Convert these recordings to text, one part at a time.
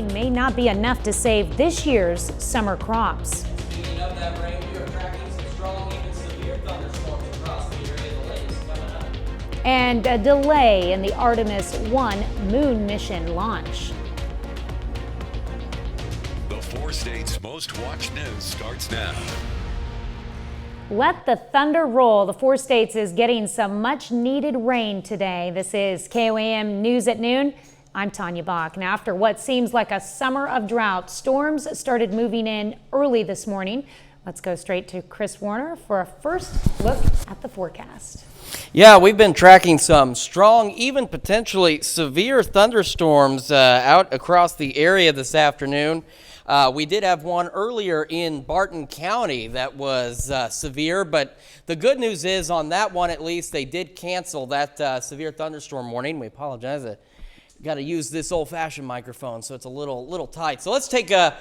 may not be enough to save this year's summer crops. Speaking of that rain, we are tracking some strong, even severe thunderstorms across the area. The latest coming up. And a delay in the Artemis 1 moon mission launch. The 4 states' most watched news starts now. Let the thunder roll. The 4 states is getting some much needed rain today. This is KOAM News at Noon. I'm Tanya Bach. Now, after what seems like a summer of drought, storms started moving in early this morning. Let's go straight to Chris Warner for a first look at the forecast. Yeah, we've been tracking some strong, even potentially severe thunderstorms out across the area this afternoon. We did have one earlier in Barton County that was severe, but the good news is on that one, at least, they did cancel that severe thunderstorm warning. We apologize. Got to use this old-fashioned microphone, so it's a little tight. So let's take a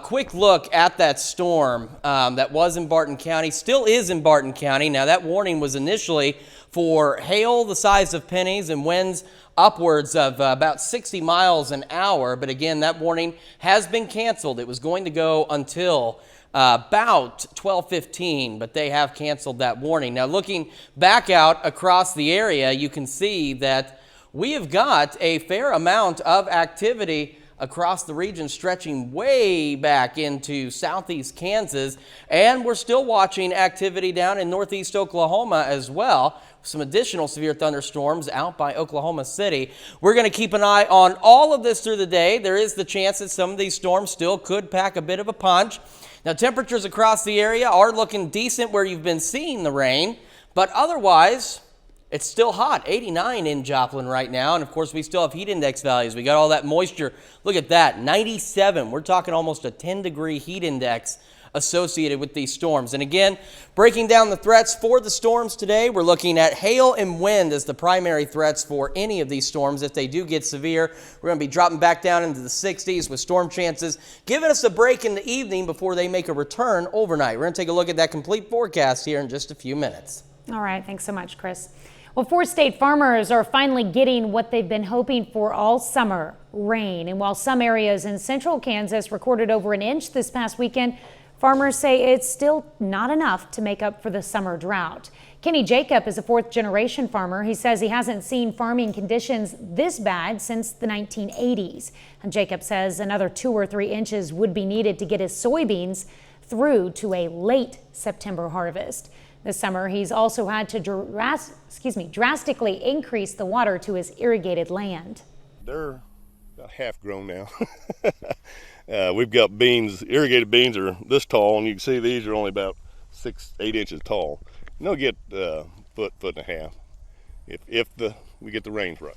quick look at that storm that was in Barton County, still is in Barton County. Now, that warning was initially for hail the size of pennies and winds upwards of about 60 miles an hour. But again, that warning has been canceled. It was going to go until about 12:15, but they have canceled that warning. Now, looking back out across the area, you can see that we have got a fair amount of activity across the region stretching way back into southeast Kansas, and we're still watching activity down in northeast Oklahoma as well. Some additional severe thunderstorms out by Oklahoma City. We're going to keep an eye on all of this through the day. There is the chance that some of these storms still could pack a bit of a punch. Now, temperatures across the area are looking decent where you've been seeing the rain, but otherwise, it's still hot, 89 in Joplin right now, and of course we still have heat index values. We got all that moisture. Look at that, 97. We're talking almost a 10-degree heat index associated with these storms. And again, breaking down the threats for the storms today, we're looking at hail and wind as the primary threats for any of these storms. If they do get severe, we're going to be dropping back down into the 60s with storm chances, giving us a break in the evening before they make a return overnight. We're going to take a look at that complete forecast here in just a few minutes. All right, thanks so much, Chris. Well, 4 state farmers are finally getting what they've been hoping for all summer, rain. And while some areas in central Kansas recorded over an inch this past weekend, farmers say it's still not enough to make up for the summer drought. Kenny Jacob is a 4th-generation farmer. He says he hasn't seen farming conditions this bad since the 1980s. And Jacob says another 2 or 3 inches would be needed to get his soybeans through to a late September harvest. This summer, he's also had to drastically increase the water to his irrigated land. They're about half grown now. We've got beans, irrigated beans are this tall, and you can see these are only about 6-8 inches tall. And they'll get foot and a half if we get the rains right.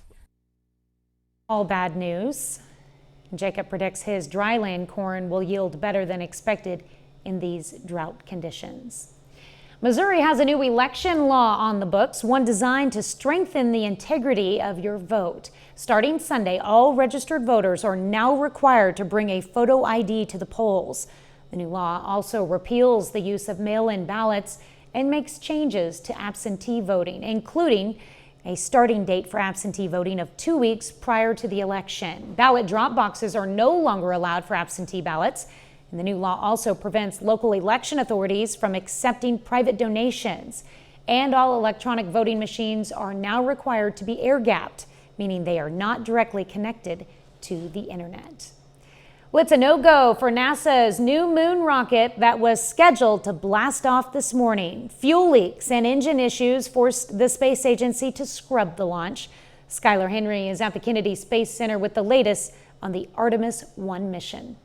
All bad news. Jacob predicts his dryland corn will yield better than expected in these drought conditions. Missouri has a new election law on the books, one designed to strengthen the integrity of your vote. Starting Sunday, all registered voters are now required to bring a photo ID to the polls. The new law also repeals the use of mail-in ballots and makes changes to absentee voting, including a starting date for absentee voting of 2 weeks prior to the election. Ballot drop boxes are no longer allowed for absentee ballots. And the new law also prevents local election authorities from accepting private donations. And all electronic voting machines are now required to be air-gapped, meaning they are not directly connected to the internet. Well, it's a no-go for NASA's new moon rocket that was scheduled to blast off this morning. Fuel leaks and engine issues forced the space agency to scrub the launch. Skylar Henry is at the Kennedy Space Center with the latest on the Artemis 1 mission.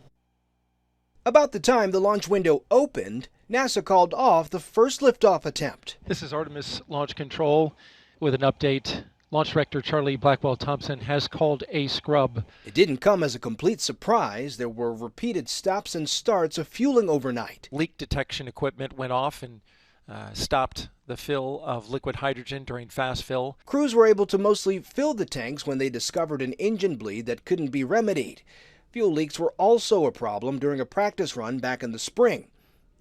About the time the launch window opened, NASA called off the first liftoff attempt. This is Artemis Launch Control with an update. Launch Director Charlie Blackwell-Thompson has called a scrub. It didn't come as a complete surprise. There were repeated stops and starts of fueling overnight. Leak detection equipment went off and stopped the fill of liquid hydrogen during fast fill. Crews were able to mostly fill the tanks when they discovered an engine bleed that couldn't be remedied. Fuel leaks were also a problem during a practice run back in the spring.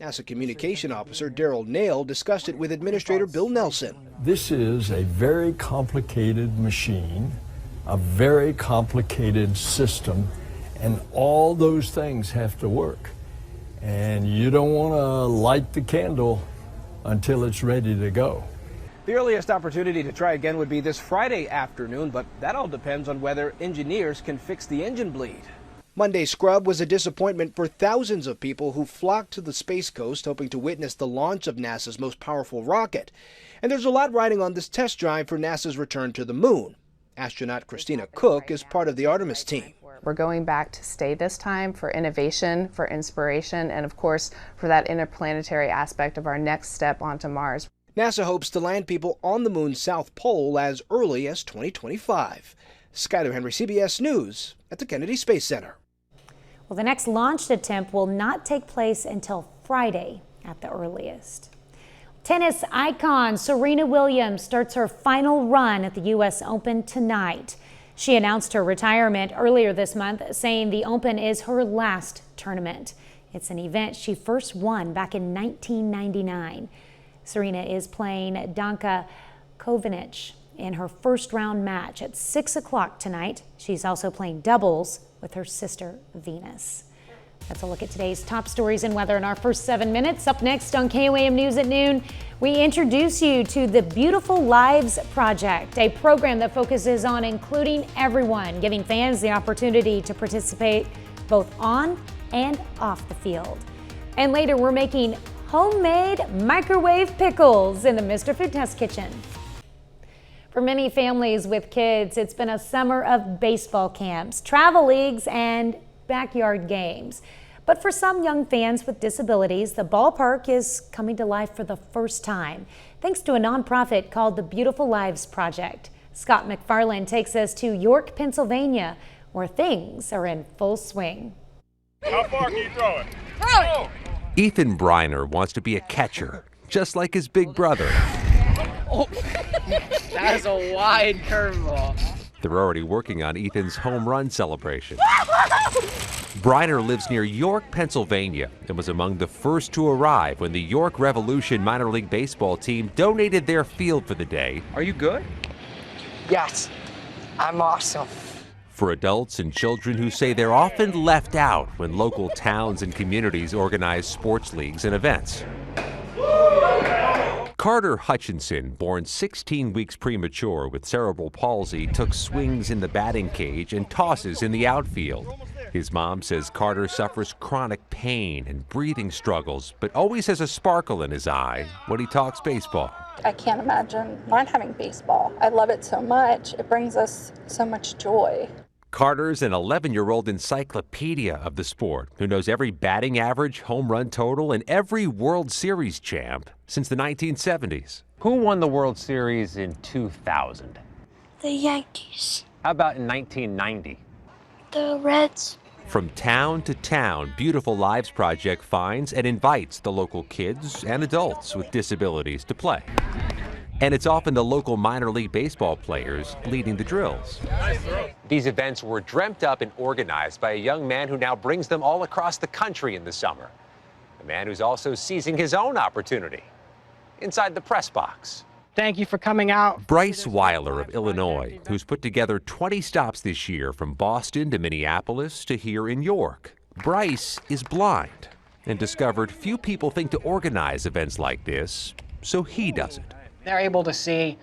NASA Communication Officer Daryl Nail discussed it with Administrator Bill Nelson. This is a very complicated machine, a very complicated system, And all those things have to work. And you don't want to light the candle until it's ready to go. The earliest opportunity to try again would be this Friday afternoon, but that all depends on whether engineers can fix the engine bleed. Monday's scrub was a disappointment for thousands of people who flocked to the Space Coast hoping to witness the launch of NASA's most powerful rocket. And there's a lot riding on this test drive for NASA's return to the moon. Astronaut Christina Cook is part of the Artemis team. We're going back to stay this time for innovation, for inspiration, and of course for that interplanetary aspect of our next step onto Mars. NASA hopes to land people on the moon's south pole as early as 2025. Skyler Henry, CBS News at the Kennedy Space Center. Well, the next launch attempt will not take place until Friday at the earliest. Tennis icon Serena Williams starts her final run at the U.S. Open tonight. She announced her retirement earlier this month, saying the Open is her last tournament. It's an event she first won back in 1999. Serena is playing Danka Kovinic in her first round match at 6 o'clock tonight. She's also playing doubles with her sister Venus. That's a look at today's top stories and weather in our first 7 minutes. Up next on KOAM News at noon, we introduce you to the Beautiful Lives Project, a program that focuses on including everyone, giving fans the opportunity to participate both on and off the field. And later, we're making homemade microwave pickles in the Mr. Food Test Kitchen. For many families with kids, it's been a summer of baseball camps, travel leagues, and backyard games. But for some young fans with disabilities, the ballpark is coming to life for the first time, thanks to a nonprofit called the Beautiful Lives Project. Scott McFarland takes us to York, Pennsylvania, where things are in full swing. How far can you throw it? Throw it! Ethan Breiner wants to be a catcher, just like his big brother. Oh, that is a wide curveball. They're already working on Ethan's home run celebration. Breiner lives near York, Pennsylvania, and was among the first to arrive when the York Revolution minor league baseball team donated their field for the day. Are you good? Yes, I'm awesome. For adults and children who say they're often left out when local towns and communities organize sports leagues and events. Carter Hutchinson, born 16 weeks premature with cerebral palsy, took swings in the batting cage and tosses in the outfield. His mom says Carter suffers chronic pain and breathing struggles, but always has a sparkle in his eye when he talks baseball. I can't imagine not having baseball. I love it so much. It brings us so much joy. Carter's an 11-year-old encyclopedia of the sport who knows every batting average, home run total, and every World Series champ since the 1970s. Who won the World Series in 2000? The Yankees. How about in 1990? The Reds. From town to town, Beautiful Lives Project finds and invites the local kids and adults with disabilities to play. And it's often the local minor league baseball players leading the drills. These events were dreamt up and organized by a young man who now brings them all across the country in the summer. A man who's also seizing his own opportunity inside the press box. Thank you for coming out. Bryce Weiler of Illinois, who's put together 20 stops this year from Boston to Minneapolis to here in York. Bryce is blind and discovered few people think to organize events like this, so he does it. They're able to see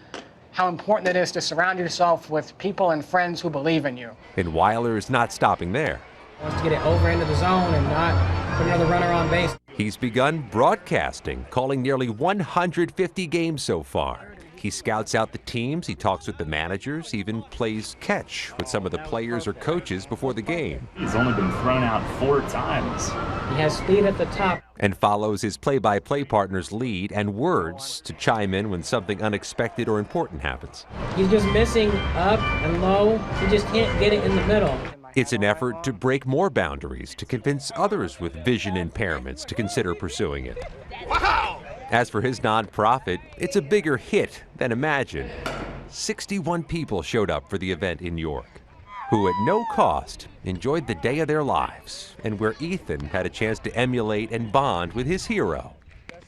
how important it is to surround yourself with people and friends who believe in you. And Weiler is not stopping there. Wants to get it over into the zone and not put another runner on base. He's begun broadcasting, calling nearly 150 games so far. He scouts out the teams, he talks with the managers, even plays catch with some of the players or coaches before the game. He's only been thrown out 4 times. He has speed at the top. And follows his play-by-play partner's lead and words to chime in when something unexpected or important happens. He's just missing up and low. He just can't get it in the middle. It's an effort to break more boundaries, to convince others with vision impairments to consider pursuing it. Wow! As for his nonprofit, it's a bigger hit than imagined. 61 people showed up for the event in York, who at no cost enjoyed the day of their lives, and where Ethan had a chance to emulate and bond with his hero,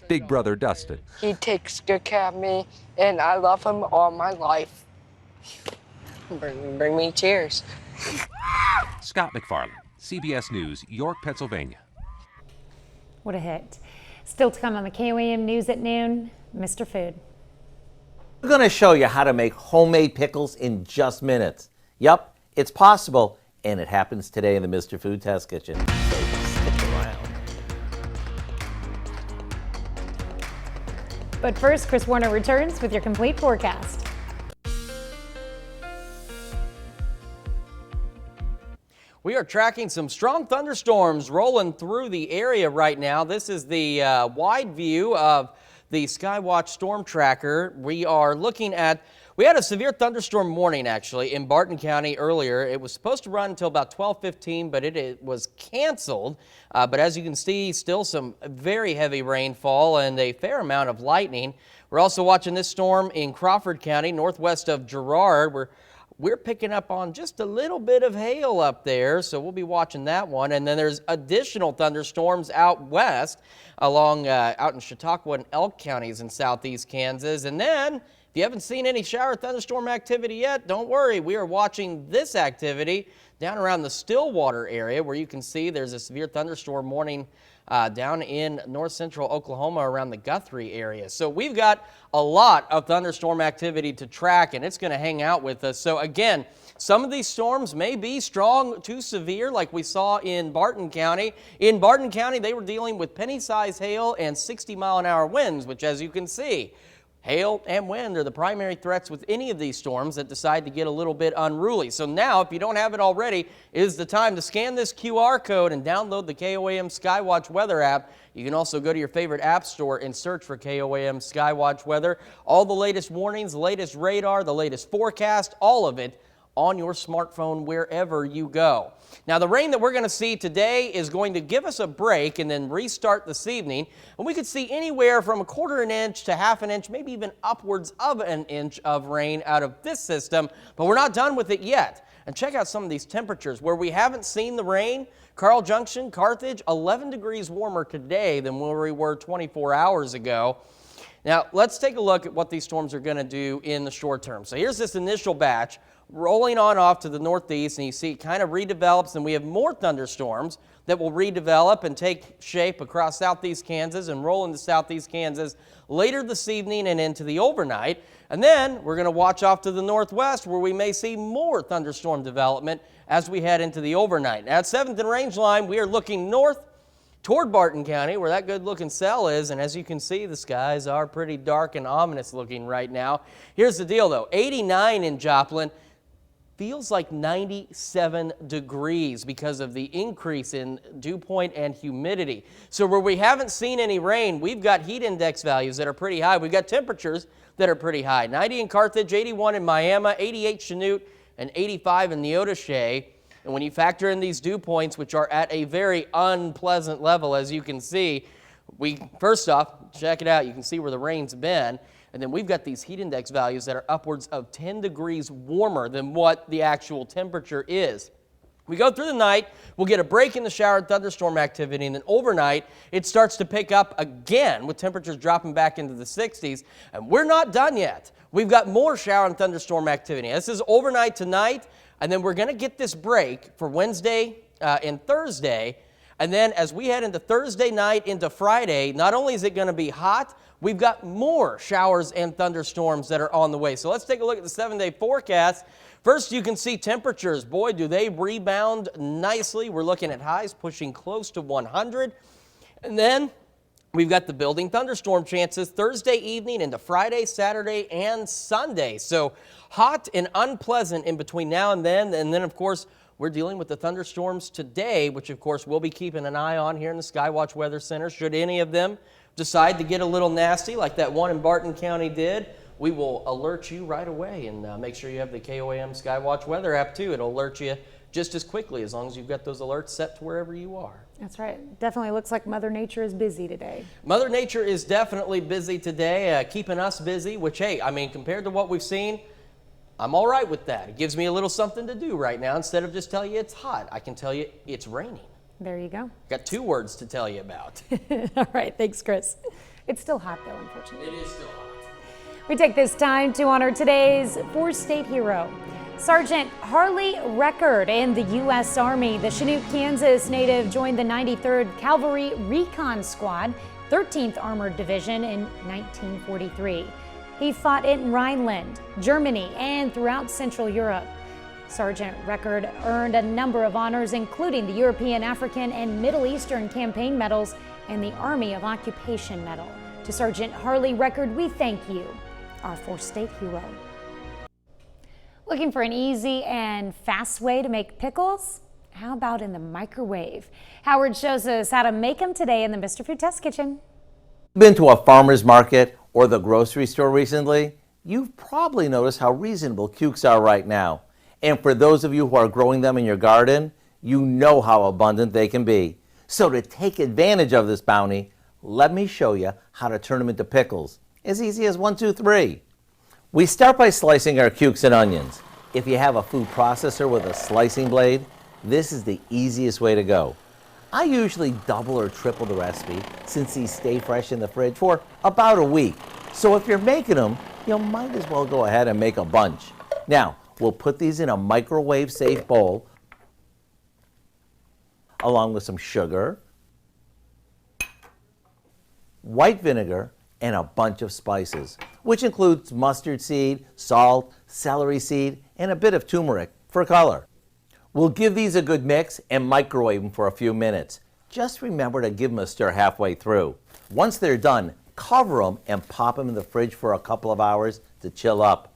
big brother Dustin. He takes good care of me, and I love him all my life. Bring me cheers. Scott McFarland, CBS News, York, Pennsylvania. What a hit. Still to come on the KOAM News at noon, Mr. Food. We're going to show you how to make homemade pickles in just minutes. Yep, it's possible, and it happens today in the Mr. Food Test Kitchen. So stick around. But first, Chris Warner returns with your complete forecast. We are tracking some strong thunderstorms rolling through the area right now. This is the wide view of the Skywatch storm tracker. We are looking at, we had a severe thunderstorm warning actually in Barton County earlier. It was supposed to run until about 12:15, but it was canceled. But as you can see, still some very heavy rainfall and a fair amount of lightning. We're also watching this storm in Crawford County, northwest of Girard. We're picking up on just a little bit of hail up there, so we'll be watching that one. And then there's additional thunderstorms out west along out in Chautauqua and Elk counties in southeast Kansas. And then, if you haven't seen any shower thunderstorm activity yet, don't worry. We are watching this activity down around the Stillwater area, where you can see there's a severe thunderstorm warning down in north central Oklahoma around the Guthrie area. So we've got a lot of thunderstorm activity to track, and it's going to hang out with us. So again, some of these storms may be strong to severe, like we saw in Barton County. In Barton County, they were dealing with penny-sized hail and 60-mile-an-hour winds, which, as you can see, hail and wind are the primary threats with any of these storms that decide to get a little bit unruly. So now, if you don't have it already, is the time to scan this QR code and download the KOAM Skywatch weather app. You can also go to your favorite app store and search for KOAM Skywatch weather. All the latest warnings, the latest radar, the latest forecast, all of it on your smartphone wherever you go. Now, the rain that we're going to see today is going to give us a break and then restart this evening. And we could see anywhere from 1/4 inch to 1/2 inch, maybe even upwards of 1 inch of rain out of this system. But we're not done with it yet. And check out some of these temperatures where we haven't seen the rain. Carl Junction, Carthage, 11 degrees warmer today than where we were 24 hours ago. Now, let's take a look at what these storms are going to do in the short term. So here's this initial batch rolling on off to the northeast, and you see it kind of redevelops, and we have more thunderstorms that will redevelop and take shape across southeast Kansas and roll into southeast Kansas later this evening and into the overnight. And then we're going to watch off to the northwest, where we may see more thunderstorm development as we head into the overnight. Now, at 7th and Range Line, we are looking north toward Barton County, where that good-looking cell is, and as you can see, the skies are pretty dark and ominous looking right now. Here's the deal, though. 89 in Joplin. Feels like 97 degrees because of the increase in dew point and humidity. So where we haven't seen any rain, we've got heat index values that are pretty high. We've got temperatures that are pretty high. 90 in Carthage, 81 in Miami, 88 Chanute, and 85 in Neodesha. And when you factor in these dew points, which are at a very unpleasant level, as you can see, first off, check it out. You can see where the rain's been. And then we've got these heat index values that are upwards of 10 degrees warmer than what the actual temperature is. We go through the night, we'll get a break in the shower and thunderstorm activity, and then overnight, it starts to pick up again with temperatures dropping back into the 60s. And we're not done yet. We've got more shower and thunderstorm activity. This is overnight tonight, and then we're going to get this break for Wednesday and Thursday. And then as we head into Thursday night into Friday, not only is it going to be hot, we've got more showers and thunderstorms that are on the way. So let's take a look at the 7-day forecast. First, you can see temperatures. Boy, do they rebound nicely. We're looking at highs pushing close to 100. And then we've got the building thunderstorm chances Thursday evening into Friday, Saturday, and Sunday. So hot and unpleasant in between now and then. And then, of course, we're dealing with the thunderstorms today, which, of course, we'll be keeping an eye on here in the Skywatch Weather Center. Should any of them decide to get a little nasty like that one in Barton County did, we will alert you right away, and make sure you have the KOAM Skywatch Weather app, too. It'll alert you just as quickly as long as you've got those alerts set to wherever you are. That's right. Definitely looks like Mother Nature is busy today. Mother Nature is definitely busy today, keeping us busy, which, hey, I mean, compared to what we've seen, I'm all right with that. It gives me a little something to do right now. Instead of just telling you it's hot, I can tell you it's raining. There you go. Got 2 words to tell you about. All right, thanks, Chris. It's still hot, though, unfortunately. It is still hot. We take this time to honor today's 4-state hero. Sergeant Harley Record in the U.S. Army. The Chinook, Kansas native joined the 93rd Cavalry Recon Squad, 13th Armored Division in 1943. He fought in Rhineland, Germany, and throughout Central Europe. Sergeant Record earned a number of honors, including the European, African, and Middle Eastern Campaign Medals and the Army of Occupation Medal. To Sergeant Harley Record, we thank you, our 4th state hero. Looking for an easy and fast way to make pickles? How about in the microwave? Howard shows us how to make them today in the Mr. Food Test Kitchen. Been to a farmer's market or the grocery store recently? You've probably noticed how reasonable cukes are right now. And for those of you who are growing them in your garden, you know how abundant they can be. So to take advantage of this bounty, let me show you how to turn them into pickles. As easy as 1, 2, 3. We start by slicing our cukes and onions. If you have a food processor with a slicing blade, this is the easiest way to go. I usually double or triple the recipe since these stay fresh in the fridge for about a week. So if you're making them, you might as well go ahead and make a bunch. Now, we'll put these in a microwave-safe bowl along with some sugar, white vinegar, and a bunch of spices, which includes mustard seed, salt, celery seed, and a bit of turmeric for color. We'll give these a good mix and microwave them for a few minutes. Just remember to give them a stir halfway through. Once they're done, cover them and pop them in the fridge for a couple of hours to chill up.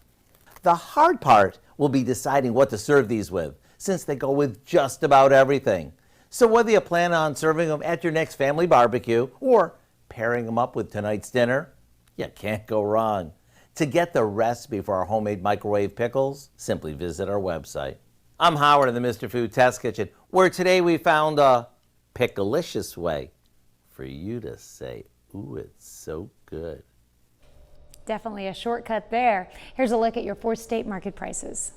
The hard part will be deciding what to serve these with, since they go with just about everything. So whether you plan on serving them at your next family barbecue or pairing them up with tonight's dinner, you can't go wrong. To get the recipe for our homemade microwave pickles, simply visit our website. I'm Howard in the Mr. Food Test Kitchen, where today we found a picklicious way for you to say, ooh, it's so good. Definitely a shortcut there. Here's a look at your 4th state market prices.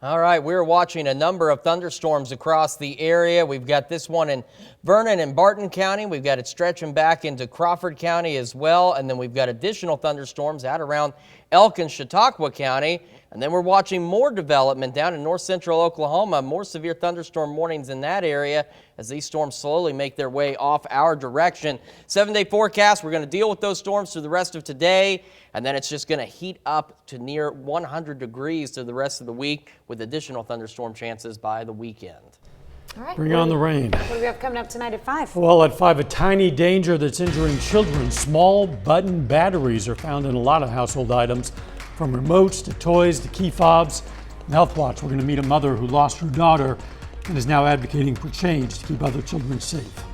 All right, we're watching a number of thunderstorms across the area. We've got this one in Vernon and Barton County. We've got it stretching back into Crawford County as well. And then we've got additional thunderstorms out around Elk and Chautauqua County. And then we're watching more development down in north central Oklahoma, more severe thunderstorm warnings in that area as these storms slowly make their way off our direction. 7-day forecast, we're going to deal with those storms through the rest of today, and then it's just going to heat up to near 100 degrees through the rest of the week with additional thunderstorm chances by the weekend. All right. Bring on the rain. What do we have coming up tonight at 5? Well, at 5, a tiny danger that's injuring children. Small button batteries are found in a lot of household items, from remotes to toys to key fobs. In Health Watch, we're going to meet a mother who lost her daughter and is now advocating for change to keep other children safe.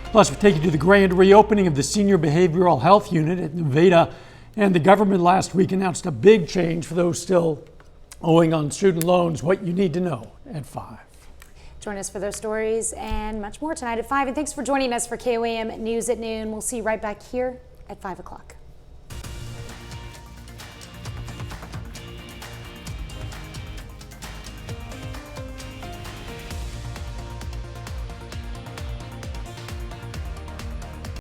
Plus, we take you to the grand reopening of the Senior Behavioral Health Unit at Nevada, and the government last week announced a big change for those still owing on student loans. What you need to know at 5. Join us for those stories and much more tonight at 5. And thanks for joining us for KOAM News at Noon. We'll see you right back here at 5 o'clock.